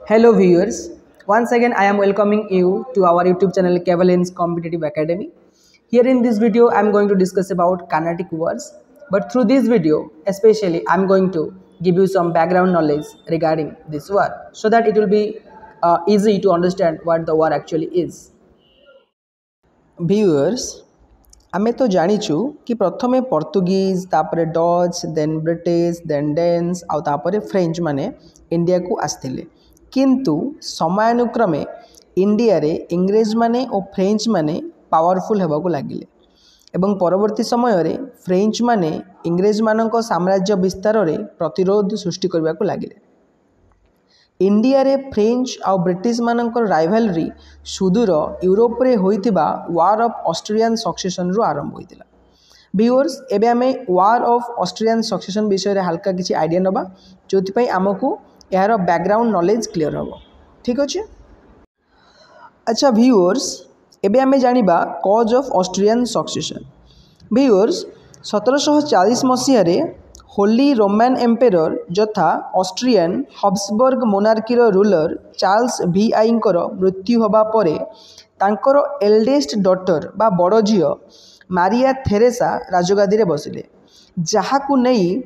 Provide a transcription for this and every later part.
Hello viewers, once again I am welcoming you to our YouTube channel Kavalens Competitive Academy. Here in this video I am going to discuss about Carnatic words, but through this video especially I am going to give you some background knowledge regarding this word so that it will be easy to understand what the word actually is. Viewers, आमे तो जानिचु कि प्रथमे Portuguese तापरे Dutch then British then Danes आउ तापरे French माने India को आस्थिले किंतु समयानुक्रमे इंडिया रे इंग्रेज माने और फ्रेंच माने पावरफुल हेबाकू लागिले एवं परवर्ती समय रे फ्रेंच माने इंग्रेज मानक साम्राज्य विस्तार रे प्रतिरोध सृष्टि करबाकू लागिले। इंडिया रे फ्रेंच आउ ब्रिटिश मानकर राइवलरी सुदूर यूरोप रे होइतिबा वार ऑफ ऑस्ट्रियन सक्सेशन रु आरंभ होइतिला। व्यूअर्स, एबे आमे वार ऑफ ऑस्ट्रियन सक्सेशन विषय रे हल्का किछि आइडिया नबा जोथि पई हमकु यार बैकग्राउंड नॉलेज क्लियर हबो। ठीक अछि। अच्छा व्यूअर्स, एबे आमे जानिबा cause of Austrian succession. Viewers, 1740 मसिया रे होली रोमान एम्पेरर यथा ऑस्ट्रियन हब्सबर्ग मोनार्कीर रूलर चार्ल्स VI मृत्यु होबा परे तांकर एल्डेस्ट डॉटर बा बड़ झियो मारिया थेरेसा राजगादी रे बसिले, जहाकु नहीं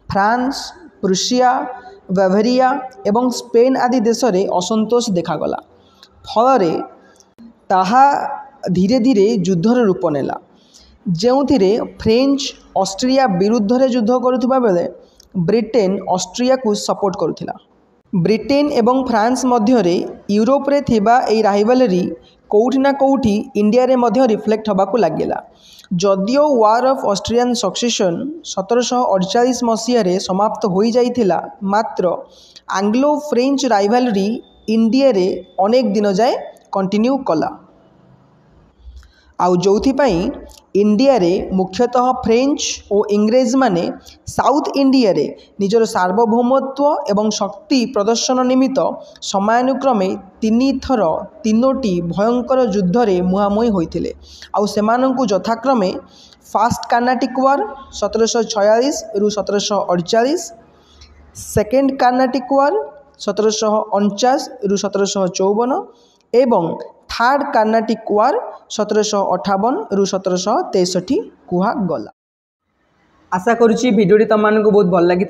फ्रांस, प्रुसिया, बावेरिया एवं स्पेन आदि देश रे असंतोष देखागला। फल ताहा धीरे धीरे युद्धर रूप नेला जेउथिरे फ्रेंच ऑस्ट्रिया विरुद्ध रे युद्ध करुथिबा बेले ब्रिटेन ऑस्ट्रिया को सपोर्ट करुथिला। ब्रिटेन एवं फ्रांस मध्य रे यूरोप रे थिबा ए राइवलरी कोउठी ना कोउठी इंडिया रे मध्य रिफ्लेक्ट होबाकू लागिला। जदियो वार ऑफ ऑस्ट्रियन सक्सेशन 1748 मसिया रे समाप्त होई जाइथिला, मात्र आंग्लो फ्रेंच राइवलरी इंडिया रे अनेक दिन जाए कंटिन्यू कला। आउ जोथि पई इंडिया रे मुख्यतः फ्रेंच और इंग्रेज माने साउथ इंडिया रे निजर सार्वभौमत्व एवं शक्ति प्रदर्शन निमित्त समयानुक्रमे 3 थर 3टी भयंकर युद्ध रे मुहामुही होइथिले। आउ सेमानंकु यथाक्रमे फर्स्ट कार्नाटिक वार 1746 रु 1748, सेकेंड कार्नाटिक वार 1749 रु 1754 एवं थर्ड कार्नाटिक वार 1758 रु 1763 कुहा गला। आशा करुच्ची भिडियोटी तुमको बहुत भल लगी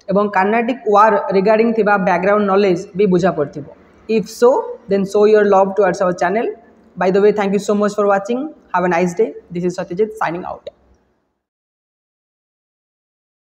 एवं कार्नाटिक वार रिगार्डिंग थिबा बैकग्राउंड नॉलेज भी बुझा पड़थिबो। If so then show your love towards our channel. By the way, thank you so much for watching. Have a nice day. This is Satyajit signing out.